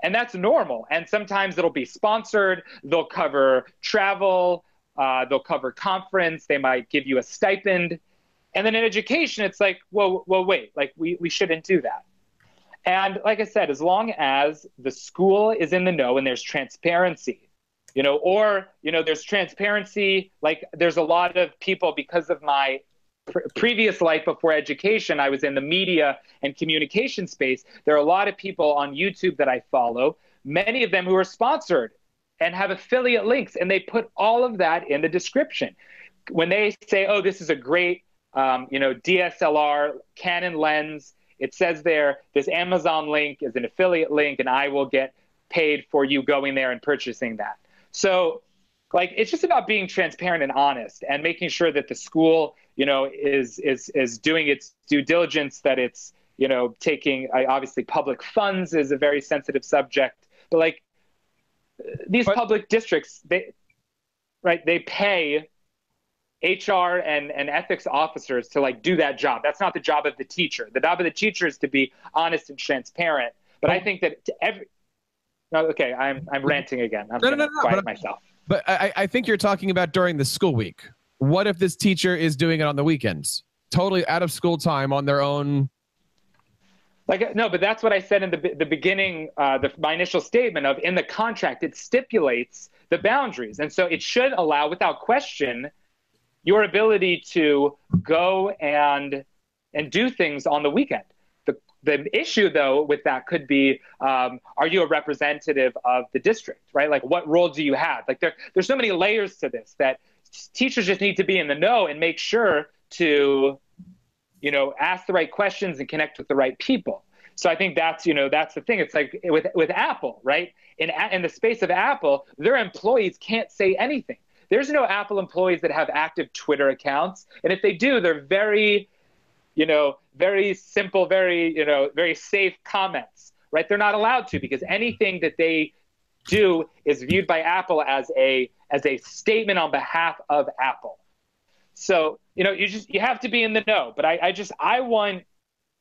And that's normal. And sometimes it'll be sponsored. They'll cover travel. They'll cover conference. They might give you a stipend. And then in education, it's like, well, wait, like we shouldn't do that. And like I said, as long as the school is in the know and there's transparency, there's transparency, like there's a lot of people, because of my previous life before education, I was in the media and communication space. There are a lot of people on YouTube that I follow, many of them who are sponsored and have affiliate links, and they put all of that in the description. When they say, oh, this is a great, DSLR Canon lens, it says there, this Amazon link is an affiliate link, and I will get paid for you going there and purchasing that. So, like, it's just about being transparent and honest and making sure that the school, is doing its due diligence, that it's, taking, obviously public funds is a very sensitive subject, but like these public districts, they pay HR and ethics officers to like do that job. That's not the job of the teacher. The job of the teacher is to be honest and transparent. But I think that I'm ranting again. I'm going to quiet myself. But I think you're talking about during the school week. What if this teacher is doing it on the weekends? Totally out of school time on their own. No, but that's what I said in the beginning, my initial statement of in the contract, it stipulates the boundaries. And so it should allow, without question, your ability to go and do things on the weekend. The issue, though, with that could be, are you a representative of the district, right? Like, what role do you have? Like, there's so many layers to this that teachers just need to be in the know and make sure to, ask the right questions and connect with the right people. So I think that's the thing. It's like with Apple, right? In the space of Apple, their employees can't say anything. There's no Apple employees that have active Twitter accounts. And if they do, they're very, very simple, very safe comments, right? They're not allowed to, because anything that they do is viewed by Apple as a statement on behalf of Apple. So, you have to be in the know. But I want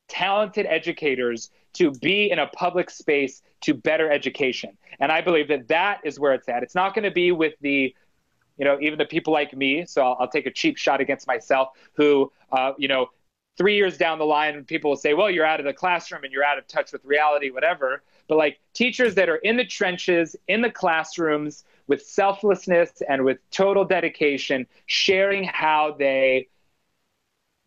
talented educators to be in a public space to better education. And I believe that is where it's at. It's not going to be with the, even the people like me. So I'll take a cheap shot against myself who, 3 years down the line, people will say, well, you're out of the classroom and you're out of touch with reality, whatever. But like teachers that are in the trenches, in the classrooms with selflessness and with total dedication, sharing how they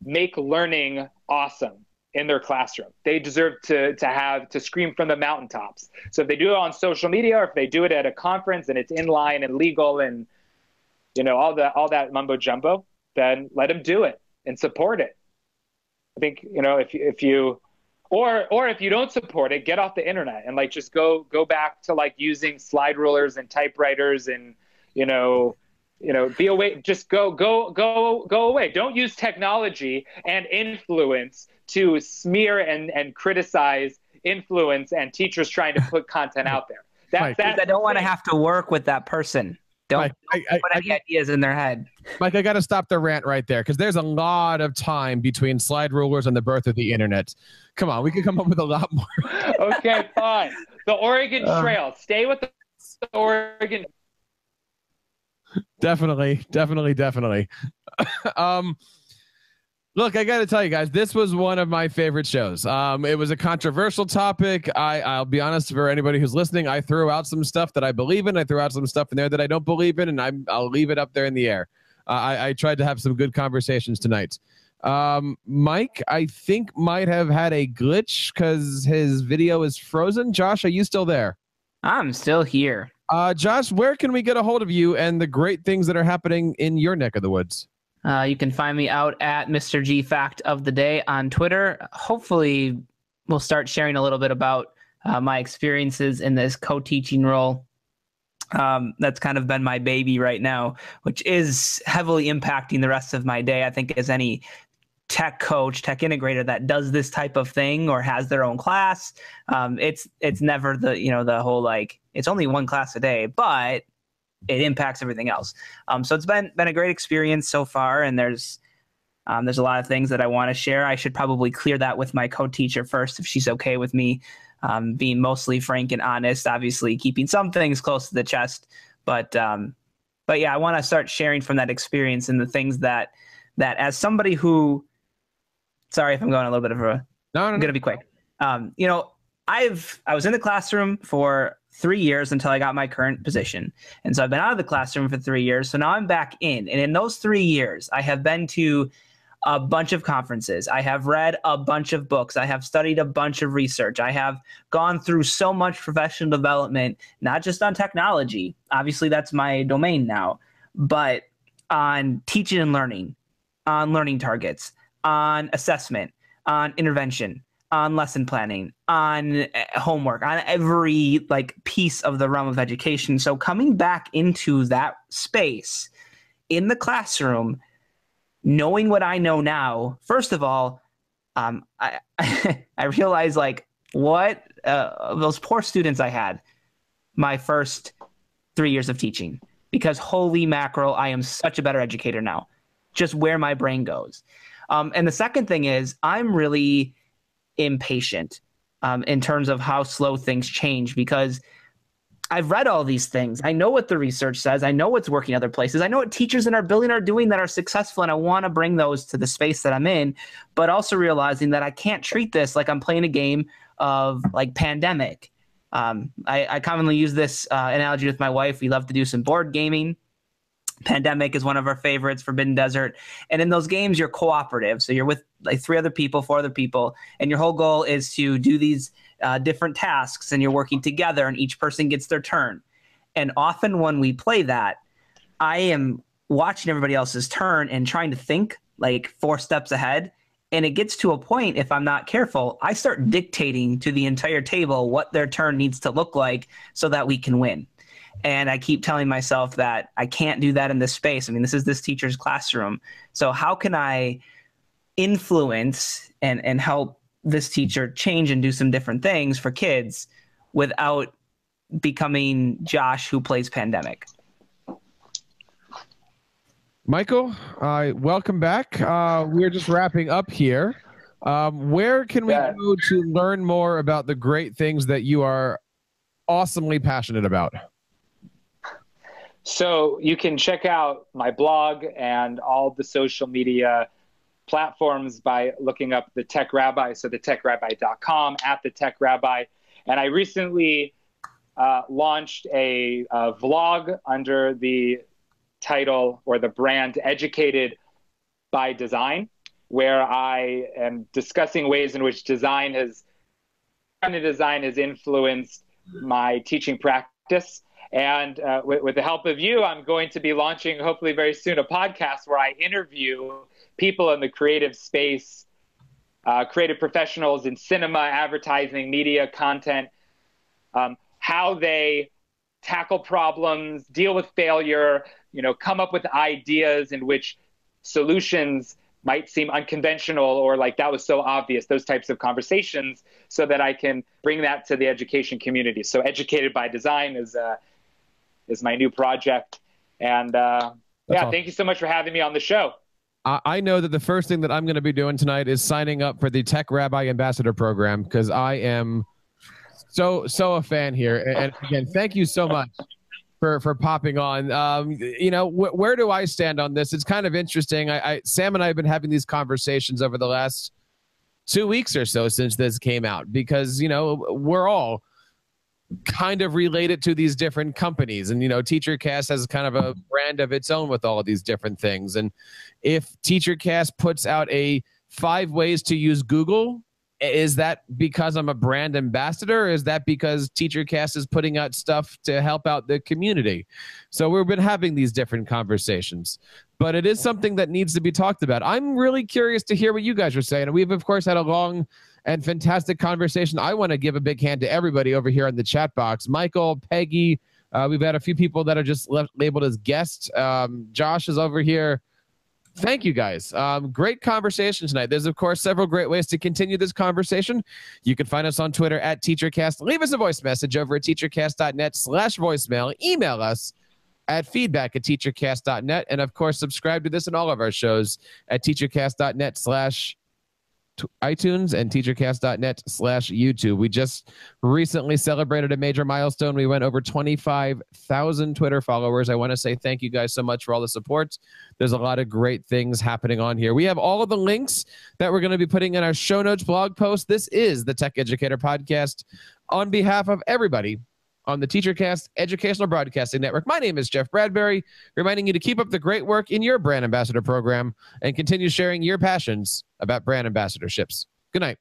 make learning awesome in their classroom. They deserve to scream from the mountaintops. So if they do it on social media or if they do it at a conference and it's in line and legal and, all that mumbo jumbo, then let them do it and support it. I think, if you don't support it, get off the internet and like just go back to like using slide rulers and typewriters and, be away. Just go away. Don't use technology and influence to smear and criticize influence and teachers trying to put content out there. I don't want to have to work with that person. Don't put any ideas in their head. Mike, I got to stop the rant right there because there's a lot of time between slide rulers and the birth of the internet. Come on, we could come up with a lot more. Okay, fine. The Oregon Trail. Stay with the Oregon. Definitely. Look, I got to tell you guys, this was one of my favorite shows. It was a controversial topic. I'll be honest, for anybody who's listening, I threw out some stuff that I believe in. I threw out some stuff in there that I don't believe in, and I'll leave it up there in the air. I tried to have some good conversations tonight. Mike, I think might have had a glitch because his video is frozen. Josh, are you still there? I'm still here. Josh, where can we get a hold of you and the great things that are happening in your neck of the woods? You can find me out at Mr. G Fact of the Day on Twitter. Hopefully, we'll start sharing a little bit about my experiences in this co-teaching role. That's kind of been my baby right now, which is heavily impacting the rest of my day. I think as any tech coach, tech integrator that does this type of thing or has their own class, it's never the whole like it's only one class a day, but it impacts everything else. So it's been a great experience so far, and there's a lot of things that I want to share. I should probably clear that with my co-teacher first, if she's okay with me being mostly frank and honest. Obviously, keeping some things close to the chest, but yeah, I want to start sharing from that experience and the things that as somebody who, sorry if I'm going a little bit of a, no. I'm gonna be quick. I was in the classroom for 3 years until I got my current position. And so I've been out of the classroom for 3 years. So now I'm back in. And in those 3 years, I have been to a bunch of conferences. I have read a bunch of books. I have studied a bunch of research. I have gone through so much professional development, not just on technology. Obviously, that's my domain now, but on teaching and learning, on learning targets, on assessment, on intervention, on lesson planning, on homework, on every like piece of the realm of education. So coming back into that space in the classroom, knowing what I know now, first of all, I realized like what those poor students I had my first 3 years of teaching, because holy mackerel, I am such a better educator now, just where my brain goes. And the second thing is I'm really impatient in terms of how slow things change, because I've read all these things. I know what the research says. I know what's working other places. I know what teachers in our building are doing that are successful, and I want to bring those to the space that I'm in, but also realizing that I can't treat this like I'm playing a game of like pandemic. I commonly use this analogy with my wife. We love to do some board gaming. Pandemic is one of our favorites, Forbidden Desert. And in those games, you're cooperative. So you're with like 4 other people, and your whole goal is to do these different tasks, and you're working together, and each person gets their turn. And often when we play that, I am watching everybody else's turn and trying to think like 4 steps ahead. And it gets to a point, if I'm not careful, I start dictating to the entire table what their turn needs to look like so that we can win. And I keep telling myself that I can't do that in this space. I mean, this is this teacher's classroom. So how can I influence and help this teacher change and do some different things for kids without becoming Josh who plays pandemic? Michael, welcome back. We're just wrapping up here. Where can we go to learn more about the great things that you are awesomely passionate about? So you can check out my blog and all the social media platforms by looking up the Tech Rabbi, so thetechrabbi.com, at the Tech Rabbi. And I recently launched a vlog under the title or the brand Educated by Design, where I am discussing ways in which design has influenced my teaching practice. And with the help of you, I'm going to be launching, hopefully very soon, a podcast where I interview people in the creative space, creative professionals in cinema, advertising, media, content, how they tackle problems, deal with failure, come up with ideas in which solutions might seem unconventional or like that was so obvious, those types of conversations, so that I can bring that to the education community. So Educated by Design is my new project. And awesome. Thank you so much for having me on the show. I know that the first thing that I'm going to be doing tonight is signing up for the Tech Rabbi Ambassador Program, because I am so a fan here. And again, thank you so much for popping on. Where do I stand on this? It's kind of interesting. Sam and I have been having these conversations over the last 2 weeks or so since this came out, because, we're all kind of related to these different companies, and TeacherCast has kind of a brand of its own with all of these different things. And if TeacherCast puts out a 5 ways to use Google, is that because I'm a brand ambassador, or is that because TeacherCast is putting out stuff to help out the community? So we've been having these different conversations, but it is something that needs to be talked about. I'm really curious to hear what you guys are saying. And we've, of course, had a long and fantastic conversation. I want to give a big hand to everybody over here in the chat box. Michael, Peggy, we've had a few people that are just labeled as guests. Josh is over here. Thank you, guys. Great conversation tonight. There's, of course, several great ways to continue this conversation. You can find us on Twitter at TeacherCast. Leave us a voice message over at teachercast.net/voicemail. Email us at feedback@teachercast.net. And, of course, subscribe to this and all of our shows at teachercast.net/iTunes and teachercast.net/YouTube. We just recently celebrated a major milestone. We went over 25,000 Twitter followers. I want to say thank you guys so much for all the support. There's a lot of great things happening on here. We have all of the links that we're going to be putting in our show notes blog post. This is the Tech Educator Podcast. On behalf of everybody on the TeacherCast Educational Broadcasting Network, my name is Jeff Bradbury, reminding you to keep up the great work in your brand ambassador program and continue sharing your passions about brand ambassadorships. Good night.